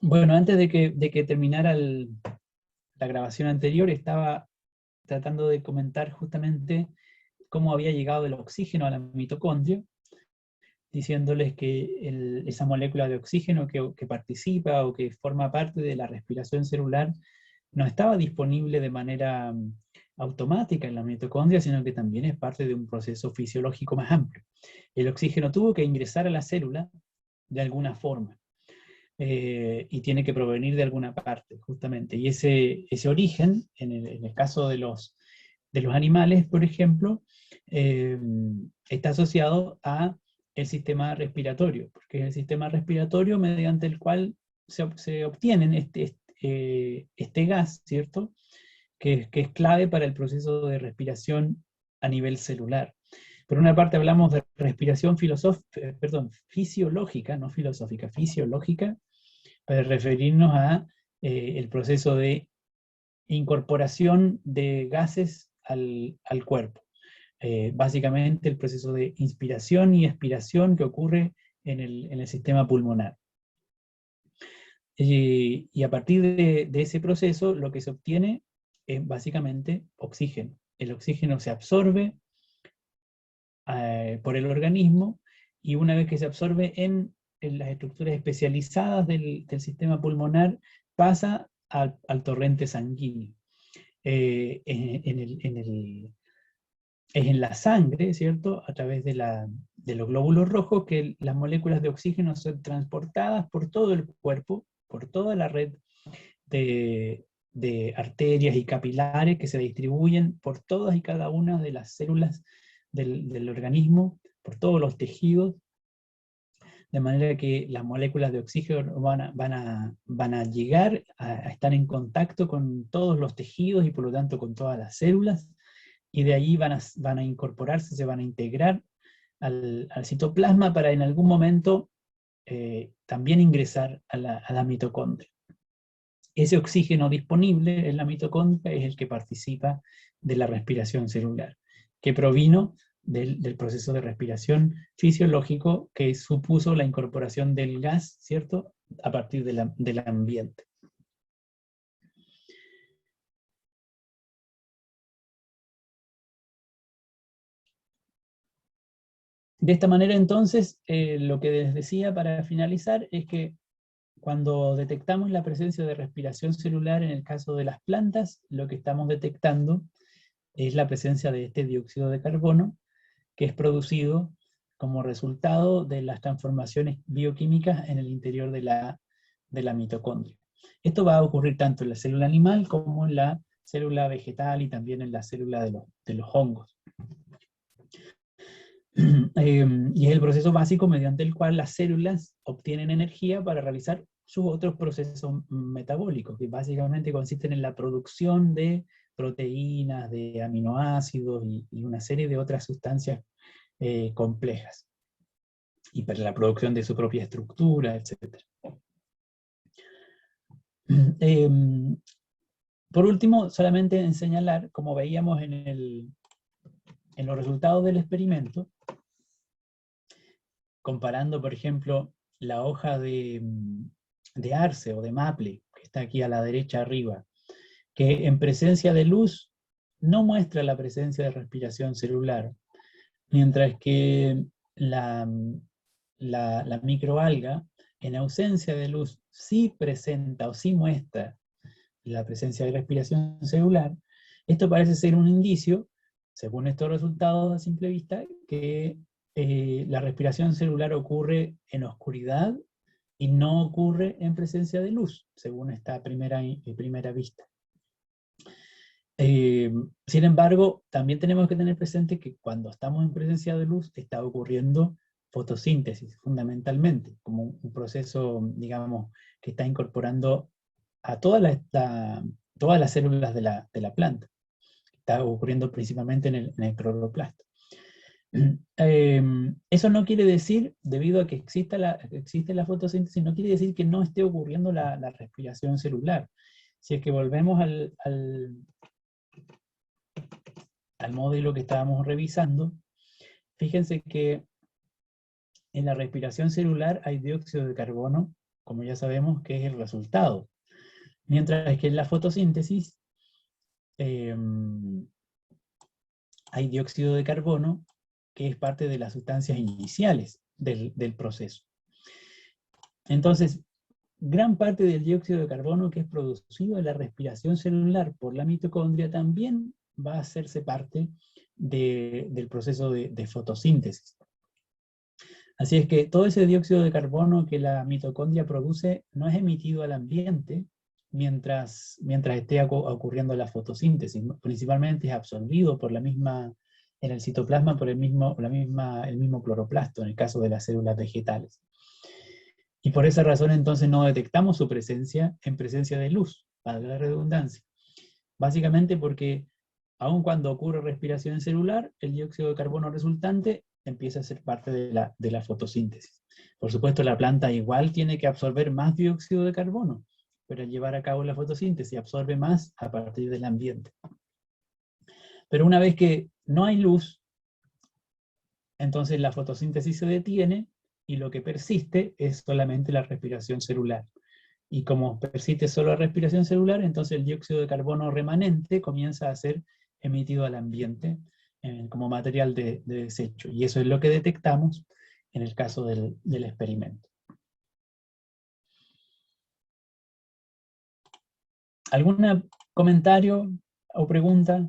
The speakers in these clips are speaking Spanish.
Bueno, antes de que terminara la grabación anterior, estaba tratando de comentar justamente cómo había llegado el oxígeno a la mitocondria, diciéndoles que esa molécula de oxígeno que participa o que forma parte de la respiración celular no estaba disponible de manera automática en la mitocondria, sino que también es parte de un proceso fisiológico más amplio. El oxígeno tuvo que ingresar a la célula de alguna forma. Y tiene que provenir de alguna parte, justamente. Y ese origen, en el caso de los animales, por ejemplo, eh, está asociado a el sistema respiratorio, porque es el sistema respiratorio mediante el cual se obtienen este gas, ¿cierto? Que es clave para el proceso de respiración a nivel celular. Por una parte hablamos de respiración fisiológica, no filosófica, fisiológica, para referirnos a el proceso de incorporación de gases al cuerpo. Básicamente el proceso de inspiración y expiración que ocurre en el sistema pulmonar. Y a partir de ese proceso lo que se obtiene es básicamente oxígeno. El oxígeno se absorbe por el organismo y una vez que se absorbe en las estructuras especializadas del sistema pulmonar, pasa al torrente sanguíneo. Es en la sangre, ¿cierto? A través de los glóbulos rojos que las moléculas de oxígeno son transportadas por todo el cuerpo, por toda la red de arterias y capilares que se distribuyen por todas y cada una de las células del organismo, por todos los tejidos, de manera que las moléculas de oxígeno van a llegar a estar en contacto con todos los tejidos y por lo tanto con todas las células, y de ahí van a incorporarse, se van a integrar al citoplasma para en algún momento también ingresar a la mitocondria. Ese oxígeno disponible en la mitocondria es el que participa de la respiración celular, que provino del proceso de respiración fisiológico que supuso la incorporación del gas, ¿cierto?, a partir del ambiente. De esta manera, entonces, lo que les decía para finalizar es que cuando detectamos la presencia de respiración celular en el caso de las plantas, lo que estamos detectando es la presencia de este dióxido de carbono, que es producido como resultado de las transformaciones bioquímicas en el interior de la mitocondria. Esto va a ocurrir tanto en la célula animal como en la célula vegetal y también en la célula de los hongos. Y es el proceso básico mediante el cual las células obtienen energía para realizar sus otros procesos metabólicos, que básicamente consisten en la producción de proteínas, de aminoácidos y una serie de otras sustancias complejas, y para la producción de su propia estructura, etc. Eh, por último, solamente en señalar, como veíamos en los resultados del experimento, comparando, por ejemplo, la hoja de arce o de maple, que está aquí a la derecha arriba, que en presencia de luz no muestra la presencia de respiración celular, mientras que la microalga, en ausencia de luz, sí presenta o sí muestra la presencia de respiración celular. Esto parece ser un indicio, según estos resultados a simple vista, que la respiración celular ocurre en oscuridad y no ocurre en presencia de luz, según esta primera vista. Sin embargo, también tenemos que tener presente que cuando estamos en presencia de luz está ocurriendo fotosíntesis, fundamentalmente, como un proceso, digamos, que está incorporando a todas las células de la planta. Está ocurriendo principalmente en el cloroplasto. Eso no quiere decir, debido a que existe la fotosíntesis, no quiere decir que no esté ocurriendo la respiración celular. Si es que volvemos al módulo que estábamos revisando, fíjense que en la respiración celular hay dióxido de carbono como ya sabemos, que es el resultado. Mientras que en la fotosíntesis hay dióxido de carbono, que es parte de las sustancias iniciales del proceso. Entonces, gran parte del dióxido de carbono que es producido en la respiración celular por la mitocondria también va a hacerse parte del proceso de fotosíntesis. Así es que todo ese dióxido de carbono que la mitocondria produce no es emitido al ambiente mientras esté ocurriendo la fotosíntesis. Principalmente es absorbido por la misma, en el citoplasma por el mismo cloroplasto, en el caso de las células vegetales. Y por esa razón entonces no detectamos su presencia en presencia de luz, para la redundancia. Básicamente porque aun cuando ocurre respiración celular, el dióxido de carbono resultante empieza a ser parte de la fotosíntesis. Por supuesto, la planta igual tiene que absorber más dióxido de carbono, pero al llevar a cabo la fotosíntesis absorbe más a partir del ambiente. Pero una vez que no hay luz, entonces la fotosíntesis se detiene y lo que persiste es solamente la respiración celular. Y como persiste solo la respiración celular, entonces el dióxido de carbono remanente comienza a ser emitido al ambiente como material de desecho. Y eso es lo que detectamos en el caso del experimento. ¿Algún comentario o pregunta?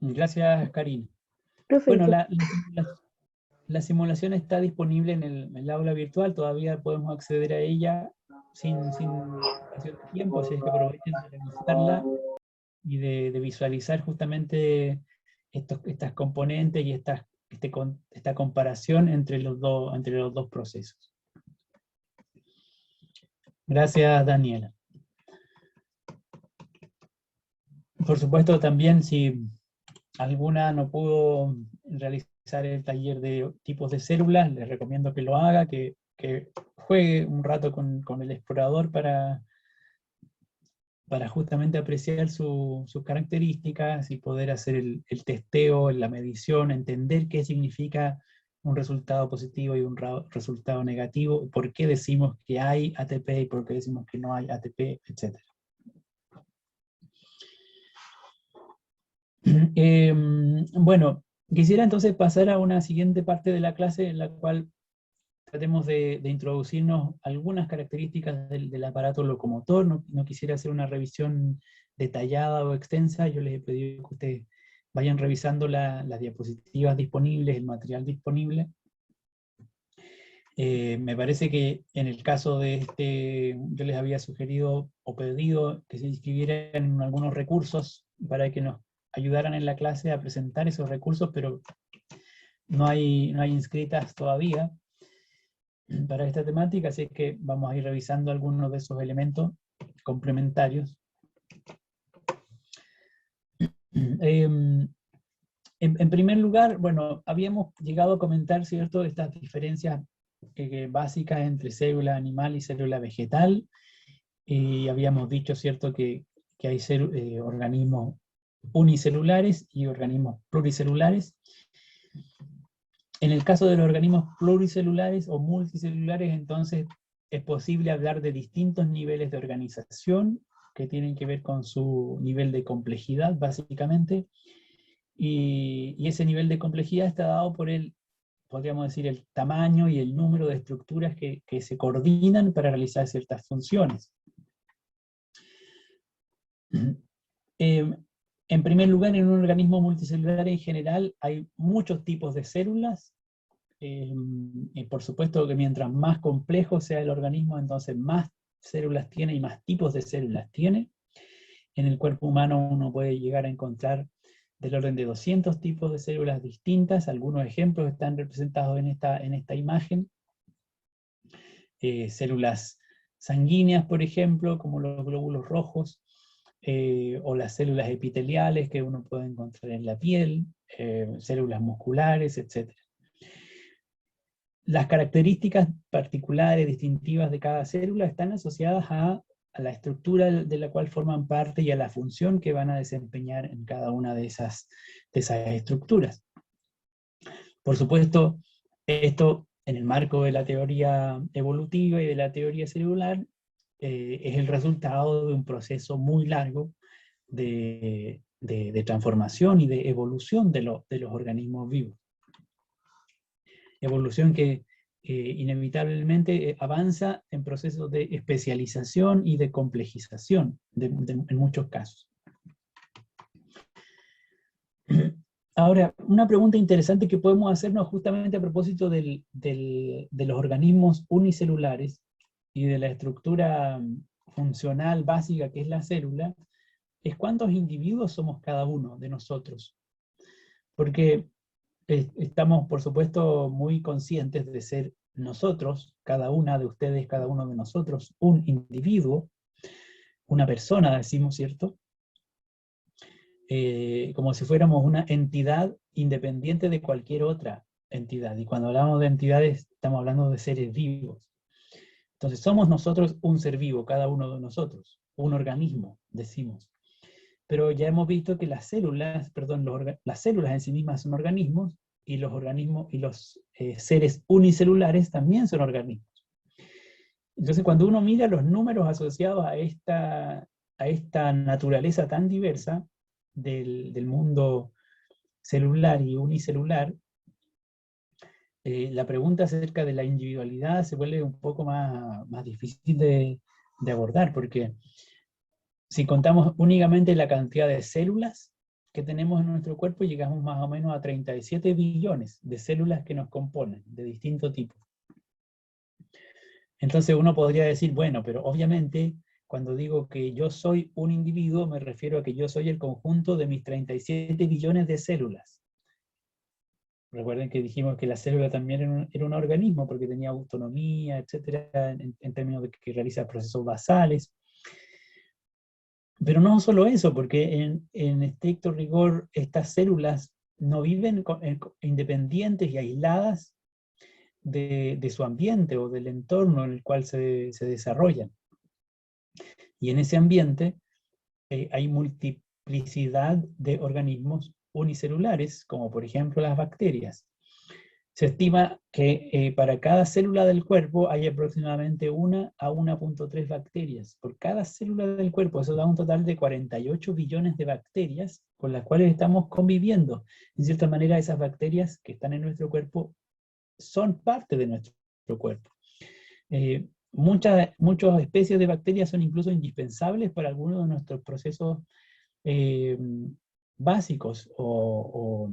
Gracias, Karina. Profe, Bueno, la simulación está disponible en el aula virtual, todavía podemos acceder a ella sin limitación de tiempo, así es que aprovechen de revisarla y de visualizar justamente estas componentes y esta comparación entre los dos procesos. Gracias, Daniela. Por supuesto, también si alguna no pudo realizar el taller de tipos de células, les recomiendo que lo haga, que juegue un rato con el explorador para justamente apreciar sus características y poder hacer el testeo, la medición, entender qué significa un resultado positivo y un resultado negativo, por qué decimos que hay ATP y por qué decimos que no hay ATP, etc. Bueno, quisiera entonces pasar a una siguiente parte de la clase en la cual tratemos de introducirnos algunas características del aparato locomotor. No quisiera hacer una revisión detallada o extensa, yo les he pedido que ustedes vayan revisando las diapositivas disponibles, el material disponible. Me parece que en el caso de yo les había sugerido o pedido que se inscribieran en algunos recursos para que nos ayudaran en la clase a presentar esos recursos, pero no hay inscritas todavía para esta temática, así que vamos a ir revisando algunos de esos elementos complementarios. En primer lugar, bueno, habíamos llegado a comentar, ¿cierto?, estas diferencias básicas entre célula animal y célula vegetal, y habíamos dicho, ¿cierto?, que hay organismos unicelulares y organismos pluricelulares. En el caso de los organismos pluricelulares o multicelulares, entonces es posible hablar de distintos niveles de organización que tienen que ver con su nivel de complejidad, básicamente, y ese nivel de complejidad está dado por podríamos decir, el tamaño y el número de estructuras que se coordinan para realizar ciertas funciones. En primer lugar, en un organismo multicelular en general hay muchos tipos de células. Por supuesto que mientras más complejo sea el organismo, entonces más células tiene y más tipos de células tiene. En el cuerpo humano uno puede llegar a encontrar del orden de 200 tipos de células distintas. Algunos ejemplos están representados en esta imagen. Células sanguíneas, por ejemplo, como los glóbulos rojos, o las células epiteliales que uno puede encontrar en la piel, células musculares, etc. Las características particulares, distintivas de cada célula están asociadas a la estructura de la cual forman parte y a la función que van a desempeñar en cada una de esas estructuras. Por supuesto, esto en el marco de la teoría evolutiva y de la teoría celular es el resultado de un proceso muy largo de transformación y de evolución de los organismos vivos. Evolución que inevitablemente avanza en procesos de especialización y de complejización en muchos casos. Ahora, una pregunta interesante que podemos hacernos justamente a propósito de los organismos unicelulares y de la estructura funcional básica que es la célula, es cuántos individuos somos cada uno de nosotros. Porque estamos, por supuesto, muy conscientes de ser nosotros, cada una de ustedes, cada uno de nosotros, un individuo, una persona, decimos, ¿cierto? Como si fuéramos una entidad independiente de cualquier otra entidad. Y cuando hablamos de entidades, estamos hablando de seres vivos. Entonces, somos nosotros un ser vivo, cada uno de nosotros, un organismo, decimos. Pero ya hemos visto que las células, las células en sí mismas son organismos, y los organismos y los seres unicelulares también son organismos. Entonces, cuando uno mira los números asociados a esta naturaleza tan diversa del mundo celular y unicelular, la pregunta acerca de la individualidad se vuelve un poco más difícil de abordar, porque si contamos únicamente la cantidad de células que tenemos en nuestro cuerpo, llegamos más o menos a 37 billones de células que nos componen, de distinto tipo. Entonces uno podría decir, bueno, pero obviamente cuando digo que yo soy un individuo, me refiero a que yo soy el conjunto de mis 37 billones de células. Recuerden que dijimos que la célula también era un organismo, porque tenía autonomía, etcétera, en términos de que realiza procesos basales. Pero no solo eso, porque en estricto rigor estas células no viven independientes y aisladas de su ambiente o del entorno en el cual se desarrollan. Y en ese ambiente hay multiplicidad de organismos unicelulares, como por ejemplo las bacterias. Se estima que para cada célula del cuerpo hay aproximadamente 1 a 1.3 bacterias por cada célula del cuerpo. Eso da un total de 48 billones de bacterias con las cuales estamos conviviendo. En cierta manera, esas bacterias que están en nuestro cuerpo son parte de nuestro cuerpo. Muchas especies de bacterias son incluso indispensables para algunos de nuestros procesos básicos o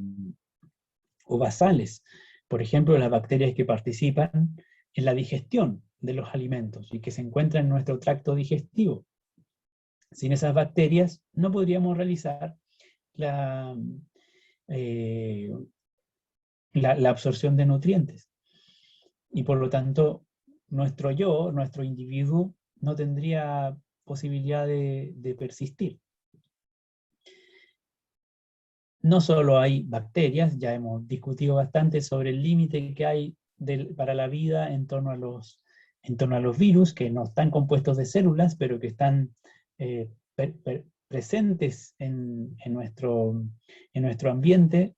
basales. Por ejemplo, las bacterias que participan en la digestión de los alimentos y que se encuentran en nuestro tracto digestivo. Sin esas bacterias no podríamos realizar la absorción de nutrientes. Y por lo tanto, nuestro individuo, no tendría posibilidad de persistir. No solo hay bacterias, ya hemos discutido bastante sobre el límite que hay para la vida en torno a los virus, que no están compuestos de células, pero que están presentes en nuestro ambiente,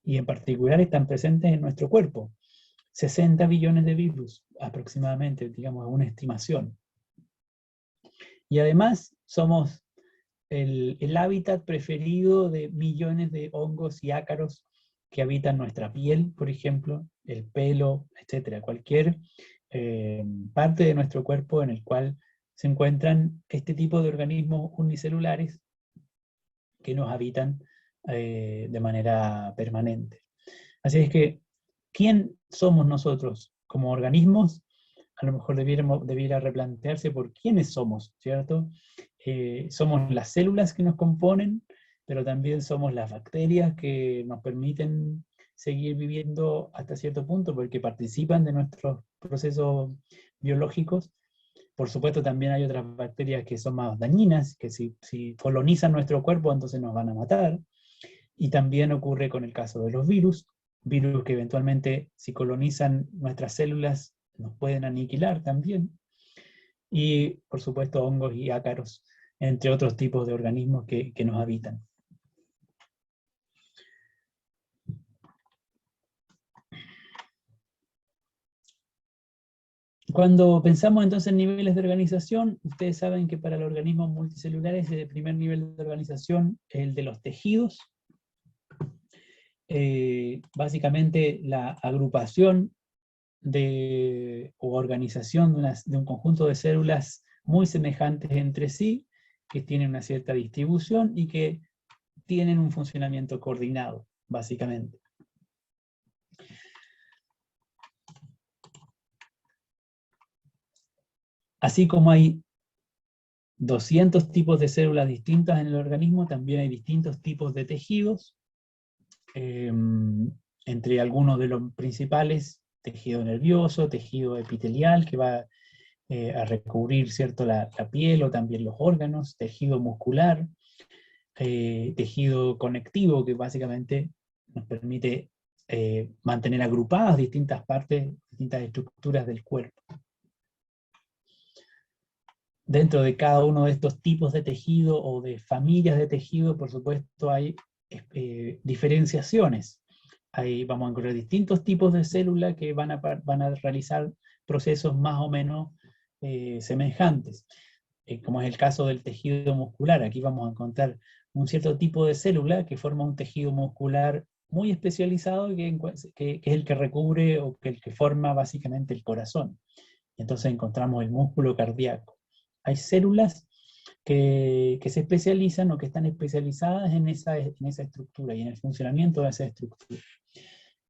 y en particular están presentes en nuestro cuerpo. 60 billones de virus aproximadamente, digamos, una estimación. Y además somos el hábitat preferido de millones de hongos y ácaros que habitan nuestra piel, por ejemplo, el pelo, etc. Cualquier parte de nuestro cuerpo en el cual se encuentran este tipo de organismos unicelulares que nos habitan de manera permanente. Así es que, ¿quién somos nosotros como organismos? A lo mejor debiera replantearse por quiénes somos, ¿cierto? Somos las células que nos componen, pero también somos las bacterias que nos permiten seguir viviendo hasta cierto punto, porque participan de nuestros procesos biológicos. Por supuesto, también hay otras bacterias que son más dañinas, que si colonizan nuestro cuerpo, entonces nos van a matar. Y también ocurre con el caso de los virus que eventualmente, si colonizan nuestras células, nos pueden aniquilar también. y por supuesto hongos y ácaros, entre otros tipos de organismos que nos habitan. Cuando pensamos entonces en niveles de organización, ustedes saben que para los organismos multicelulares el primer nivel de organización es el de los tejidos. Básicamente la agrupación o organización de un conjunto de células muy semejantes entre sí, que tienen una cierta distribución y que tienen un funcionamiento coordinado, básicamente. Así como hay 200 tipos de células distintas en el organismo, también hay distintos tipos de tejidos, entre algunos de los principales, tejido nervioso, tejido epitelial, que va a recubrir, ¿cierto?, la piel o también los órganos, tejido muscular, tejido conectivo, que básicamente nos permite mantener agrupadas distintas partes, distintas estructuras del cuerpo. Dentro de cada uno de estos tipos de tejido o de familias de tejido, por supuesto, hay diferenciaciones. Ahí vamos a encontrar distintos tipos de células que van a realizar procesos más o menos semejantes. Como es el caso del tejido muscular, aquí vamos a encontrar un cierto tipo de célula que forma un tejido muscular muy especializado que es el que recubre o el que forma básicamente el corazón. Entonces encontramos el músculo cardíaco. Hay células que se especializan o que están especializadas en esa estructura y en el funcionamiento de esa estructura.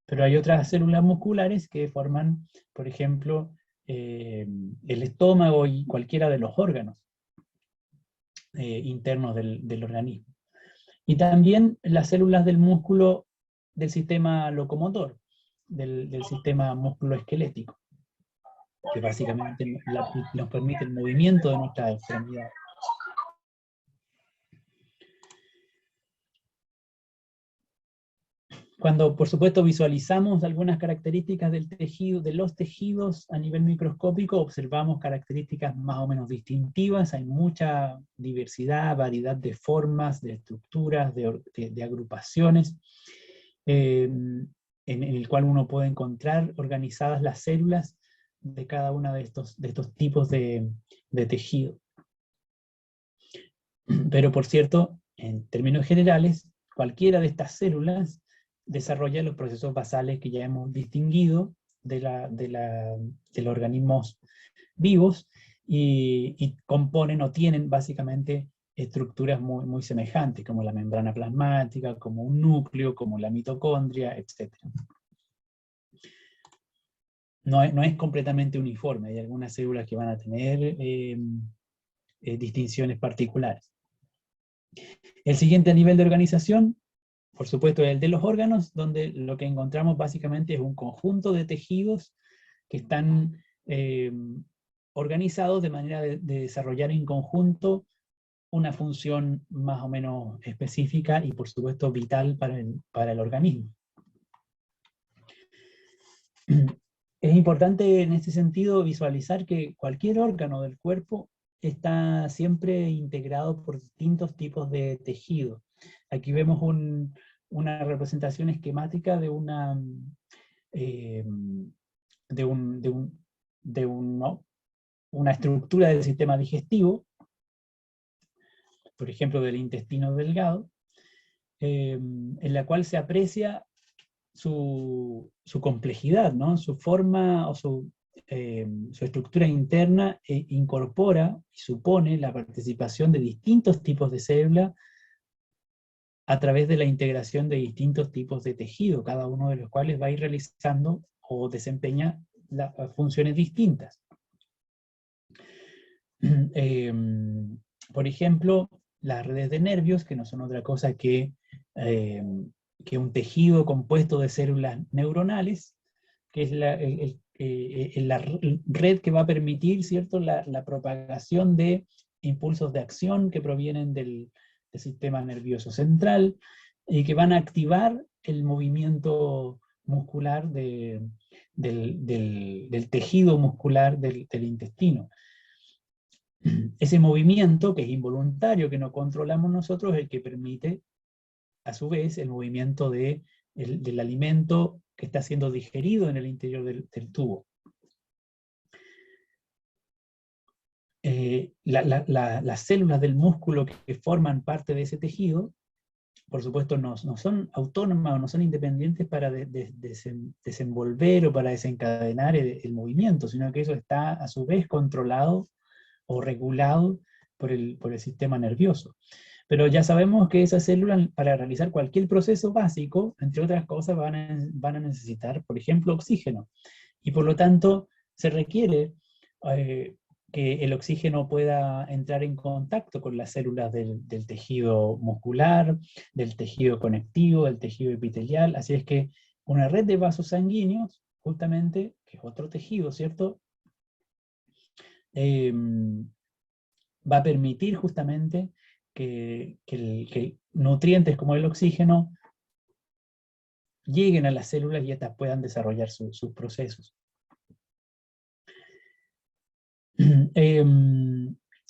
Pero hay otras células musculares que forman, por ejemplo, el estómago y cualquiera de los órganos internos del organismo. Y también las células del músculo del sistema locomotor, del sistema musculoesquelético, que básicamente nos permite el movimiento de nuestras extremidades. Cuando, por supuesto, visualizamos algunas características del tejido, de los tejidos a nivel microscópico, observamos características más o menos distintivas, hay mucha diversidad, variedad de formas, de estructuras, de agrupaciones, en el cual uno puede encontrar organizadas las células de cada uno de estos tipos de tejido. Pero, por cierto, en términos generales, cualquiera de estas células desarrolla los procesos basales que ya hemos distinguido de los organismos vivos y componen o tienen básicamente estructuras muy, muy semejantes, como la membrana plasmática, como un núcleo, como la mitocondria, etc. No es completamente uniforme, hay algunas células que van a tener distinciones particulares. El siguiente nivel de organización, por supuesto, es el de los órganos, donde lo que encontramos básicamente es un conjunto de tejidos que están organizados de manera de desarrollar en conjunto una función más o menos específica y, por supuesto, vital para el organismo. Es importante en este sentido visualizar que cualquier órgano del cuerpo está siempre integrado por distintos tipos de tejido. Aquí vemos una representación esquemática de una estructura del sistema digestivo, por ejemplo del intestino delgado, en la cual se aprecia su complejidad, ¿no? Su forma o su estructura interna incorpora y supone la participación de distintos tipos de células a través de la integración de distintos tipos de tejido, cada uno de los cuales va a ir realizando o desempeña funciones distintas. Por ejemplo, las redes de nervios, que no son otra cosa que un tejido compuesto de células neuronales, que es la red que va a permitir, ¿cierto?, la propagación de impulsos de acción que provienen del sistema nervioso central y que van a activar el movimiento muscular del tejido muscular del intestino. ese movimiento, que es involuntario, que no controlamos nosotros, es el que permite, a su vez, el movimiento del alimento que está siendo digerido en el interior del tubo. Las células del músculo que forman parte de ese tejido, por supuesto, no son autónomas o no son independientes para desenvolver o para desencadenar el movimiento, sino que eso está a su vez controlado o regulado por el sistema nervioso. Pero ya sabemos que esas células, para realizar cualquier proceso básico, entre otras cosas, van a necesitar, por ejemplo, oxígeno. Y por lo tanto, se requiere que el oxígeno pueda entrar en contacto con las células del tejido muscular, del tejido conectivo, del tejido epitelial. Así es que una red de vasos sanguíneos, justamente, que es otro tejido, ¿cierto? Va a permitir justamente que nutrientes como el oxígeno lleguen a las células y éstas puedan desarrollar sus procesos.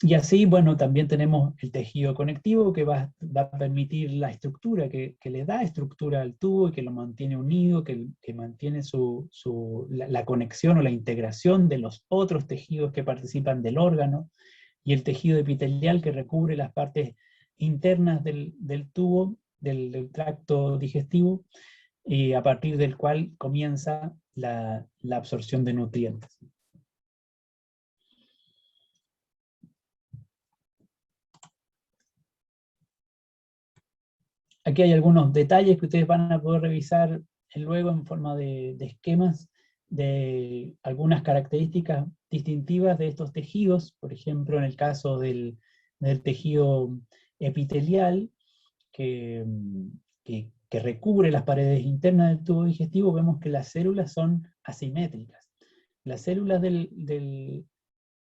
Y así, bueno, también tenemos el tejido conectivo que va a permitir la estructura, que le da estructura al tubo y que lo mantiene unido, que mantiene la conexión o la integración de los otros tejidos que participan del órgano, y el tejido epitelial que recubre las partes internas del tubo, del tracto digestivo, y a partir del cual comienza la absorción de nutrientes. Aquí hay algunos detalles que ustedes van a poder revisar luego en forma de esquemas de algunas características distintivas de estos tejidos. Por ejemplo, en el caso del tejido epitelial, que recubre las paredes internas del tubo digestivo, vemos que las células son asimétricas. Las células de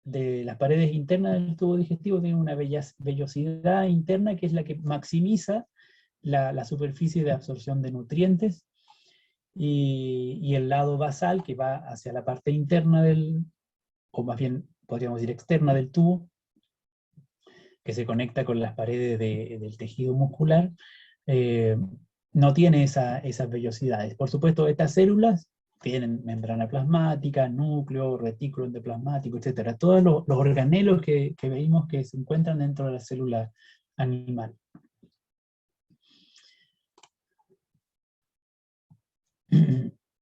las paredes internas del tubo digestivo tienen una vellosidad interna que es la que maximiza la superficie de absorción de nutrientes, y el lado basal, que va hacia la parte interna o más bien podríamos decir externa del tubo, que se conecta con las paredes del tejido muscular, no tiene esas vellosidades. Por supuesto, estas células tienen membrana plasmática, núcleo, retículo endoplasmático, etc. Todos los organelos que veímos que se encuentran dentro de la célula animal.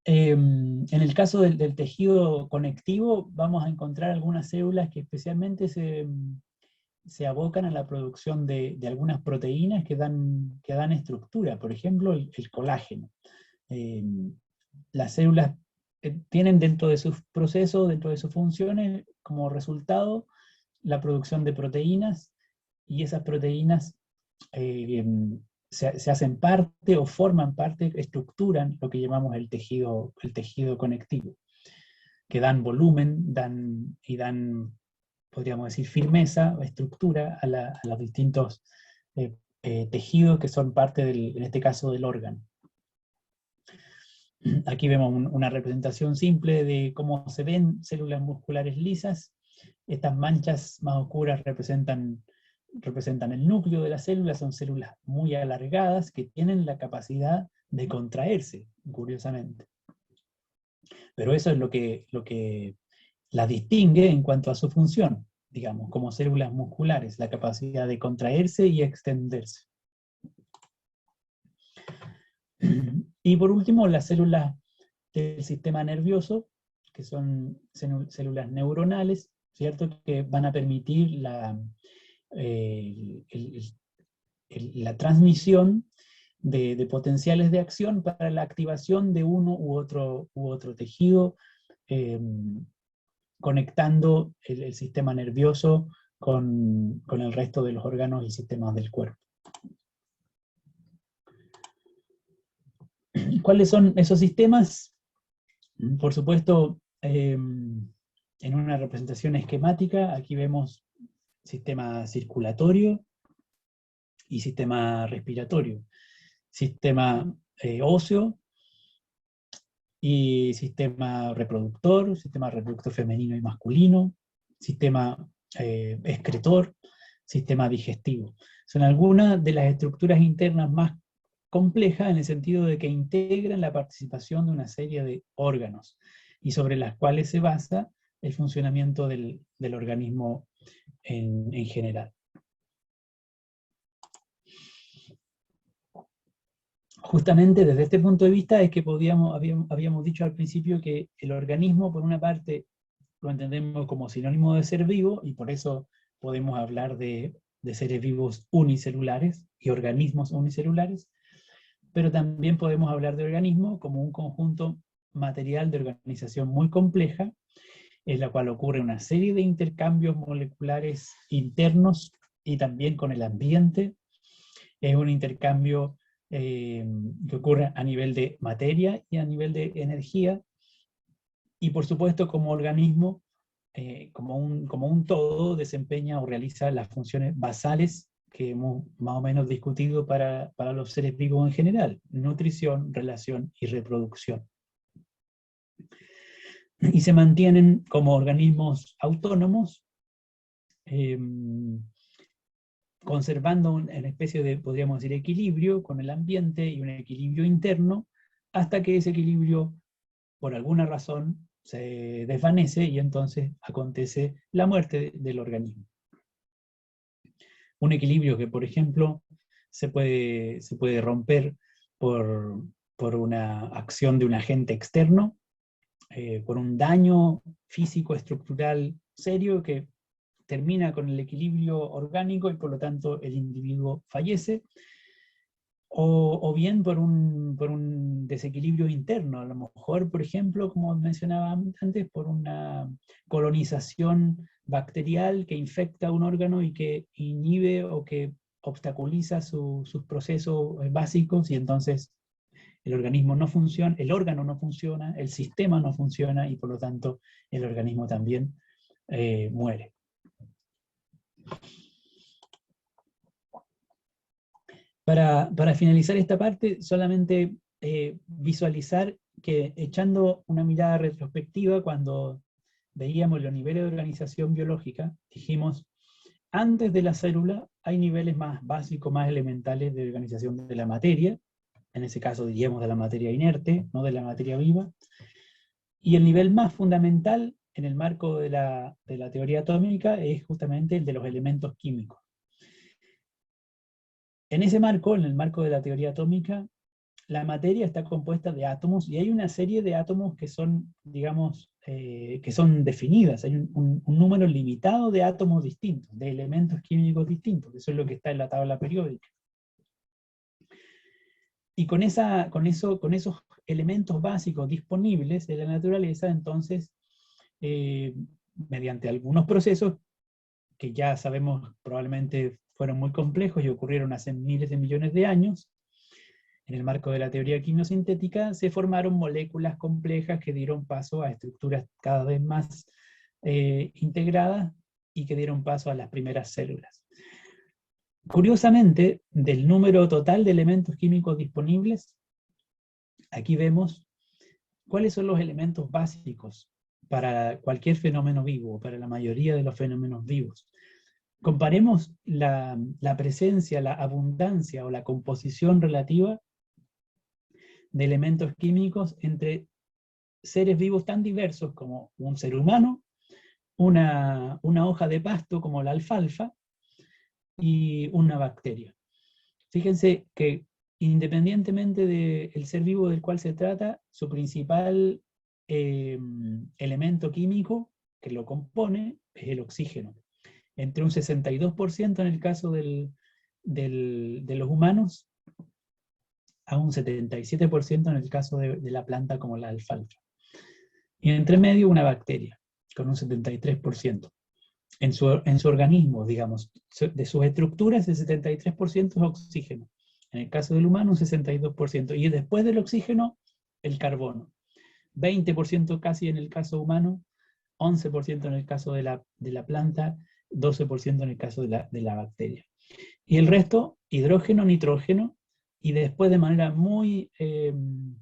En el caso del tejido conectivo, vamos a encontrar algunas células que especialmente se abocan a la producción de algunas proteínas que dan estructura. Por ejemplo, el colágeno. Las células tienen dentro de sus procesos, dentro de sus funciones, como resultado la producción de proteínas, y esas proteínas se hacen parte o forman parte, estructuran lo que llamamos el tejido conectivo, que dan volumen, dan, podríamos decir, firmeza o estructura a los distintos tejidos que son parte, en este caso, del órgano. Aquí vemos una representación simple de cómo se ven células musculares lisas. Estas manchas más oscuras representan el núcleo de la célula, son células muy alargadas que tienen la capacidad de contraerse, curiosamente. Pero eso es lo que las distingue en cuanto a su función, digamos, como células musculares, la capacidad de contraerse y extenderse. Y por último, las células del sistema nervioso, que son células neuronales, ¿cierto? Que van a permitir la transmisión de potenciales de acción para la activación de uno u otro tejido, conectando el sistema nervioso con el resto de los órganos y sistemas del cuerpo. ¿Cuáles son esos sistemas? Por supuesto, en una representación esquemática, aquí vemos sistema circulatorio y sistema respiratorio, sistema óseo y sistema reproductor femenino y masculino, sistema excretor, sistema digestivo. Son algunas de las estructuras internas más complejas en el sentido de que integran la participación de una serie de órganos y sobre las cuales se basa el funcionamiento del organismo en general. Justamente desde este punto de vista es que habíamos dicho al principio que el organismo, por una parte, lo entendemos como sinónimo de ser vivo, y por eso podemos hablar de seres vivos unicelulares y organismos unicelulares, pero también podemos hablar de organismo como un conjunto material de organización muy compleja, en la cual ocurre una serie de intercambios moleculares internos y también con el ambiente. Es un intercambio que ocurre a nivel de materia y a nivel de energía, y por supuesto como organismo, como un todo, desempeña o realiza las funciones basales que hemos más o menos discutido para los seres vivos en general: nutrición, relación y reproducción. Y se mantienen como organismos autónomos, conservando una especie de, podríamos decir, equilibrio con el ambiente y un equilibrio interno, hasta que ese equilibrio, por alguna razón, se desvanece y entonces acontece la muerte del organismo. Un equilibrio que, por ejemplo, se puede romper por una acción de un agente externo, por un daño físico estructural serio que termina con el equilibrio orgánico y por lo tanto el individuo fallece, o bien por un desequilibrio interno, a lo mejor, por ejemplo, como mencionaba antes, por una colonización bacterial que infecta un órgano y que inhibe o que obstaculiza sus procesos básicos, y entonces el organismo no funciona, el órgano no funciona, el sistema no funciona, y por lo tanto el organismo también muere. Para finalizar esta parte, solamente visualizar que, echando una mirada retrospectiva, cuando veíamos los niveles de organización biológica, dijimos, antes de la célula hay niveles más básicos, más elementales de organización de la materia, en ese caso diríamos de la materia inerte, no de la materia viva, y el nivel más fundamental en el marco de la teoría atómica es justamente el de los elementos químicos. En ese marco, en el marco de la teoría atómica, la materia está compuesta de átomos, y hay una serie de átomos que son, digamos, que son definidas. Hay un número limitado de átomos distintos, de elementos químicos distintos. Eso es lo que está en la tabla periódica. Y con esos elementos básicos disponibles de la naturaleza, entonces, mediante algunos procesos que ya sabemos probablemente fueron muy complejos y ocurrieron hace miles de millones de años, en el marco de la teoría quimiosintética, se formaron moléculas complejas que dieron paso a estructuras cada vez más integradas y que dieron paso a las primeras células. Curiosamente, del número total de elementos químicos disponibles, aquí vemos cuáles son los elementos básicos para cualquier fenómeno vivo, para la mayoría de los fenómenos vivos. Comparemos la presencia, la abundancia o la composición relativa de elementos químicos entre seres vivos tan diversos como un ser humano, una hoja de pasto como la alfalfa y una bacteria. Fíjense que independientemente del ser vivo del cual se trata, su principal elemento químico que lo compone es el oxígeno. Entre un 62% en el caso de los humanos, a un 77% en el caso de la planta como la alfalfa. Y entre medio una bacteria, con un 73%. En su organismo, digamos, de sus estructuras, el 73% es oxígeno. En el caso del humano, un 62%. Y después del oxígeno, el carbono. 20% casi en el caso humano, 11% en el caso de la planta, 12% en el caso de la bacteria. Y el resto, hidrógeno, nitrógeno, y después de manera muy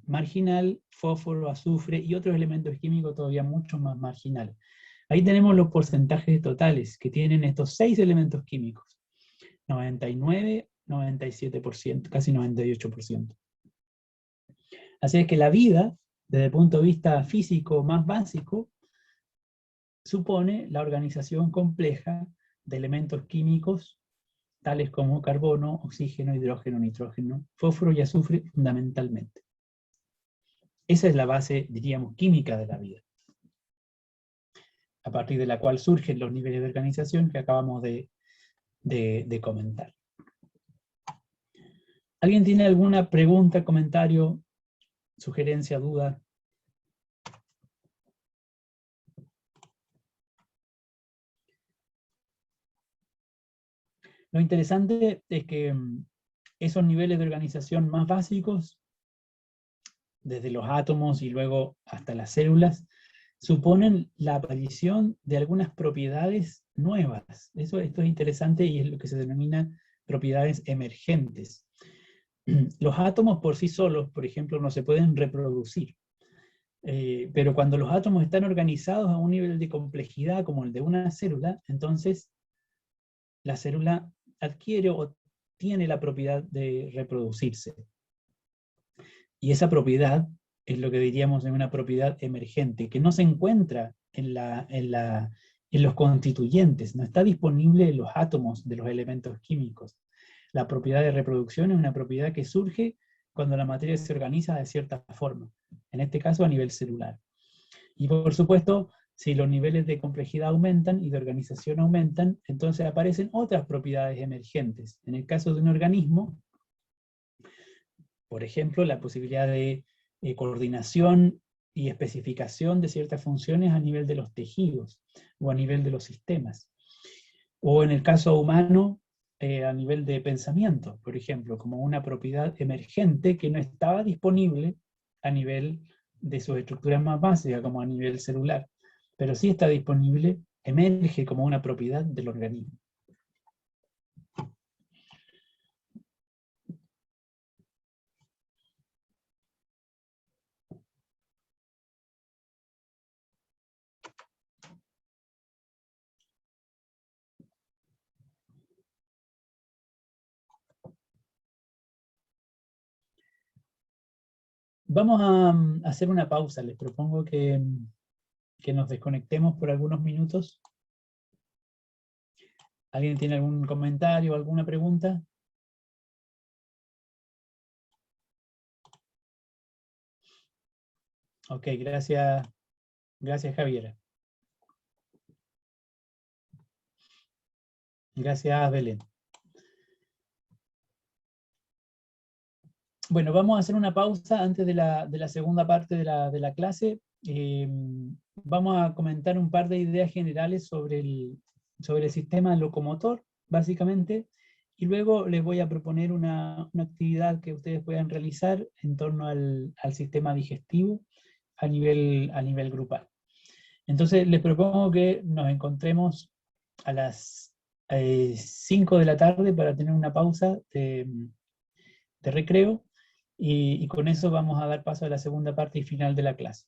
marginal, fósforo, azufre y otros elementos químicos todavía mucho más marginales. Ahí tenemos los porcentajes totales que tienen estos 6 elementos químicos. 99, 97%, casi 98%. Así es que la vida, desde el punto de vista físico más básico, supone la organización compleja de elementos químicos tales como carbono, oxígeno, hidrógeno, nitrógeno, fósforo y azufre fundamentalmente. Esa es la base, diríamos, química de la vida, a partir de la cual surgen los niveles de organización que acabamos de comentar. ¿Alguien tiene alguna pregunta, comentario, sugerencia, duda? Lo interesante es que esos niveles de organización más básicos, desde los átomos y luego hasta las células, suponen la aparición de algunas propiedades nuevas. Esto es interesante y es lo que se denomina propiedades emergentes. Los átomos por sí solos, por ejemplo, no se pueden reproducir. Pero cuando los átomos están organizados a un nivel de complejidad como el de una célula, entonces la célula adquiere o tiene la propiedad de reproducirse. Y esa propiedad es lo que diríamos en una propiedad emergente, que no se encuentra en los constituyentes, no está disponible en los átomos de los elementos químicos. La propiedad de reproducción es una propiedad que surge cuando la materia se organiza de cierta forma, en este caso a nivel celular. Y por supuesto, si los niveles de complejidad aumentan y de organización aumentan, entonces aparecen otras propiedades emergentes. En el caso de un organismo, por ejemplo, la posibilidad de coordinación y especificación de ciertas funciones a nivel de los tejidos o a nivel de los sistemas. O en el caso humano, a nivel de pensamiento, por ejemplo, como una propiedad emergente que no estaba disponible a nivel de sus estructuras más básicas, como a nivel celular, pero sí está disponible, emerge como una propiedad del organismo. Vamos a hacer una pausa, les propongo que nos desconectemos por algunos minutos. ¿Alguien tiene algún comentario o alguna pregunta? Ok, gracias, gracias Javiera. Gracias Belén. Bueno, vamos a hacer una pausa antes de la segunda parte de la clase. Vamos a comentar un par de ideas generales sobre el sistema locomotor, básicamente, y luego les voy a proponer una actividad que ustedes puedan realizar en torno al sistema digestivo a nivel grupal. Entonces les propongo que nos encontremos a las 5 de la tarde para tener una pausa de recreo, y con eso vamos a dar paso a la segunda parte y final de la clase.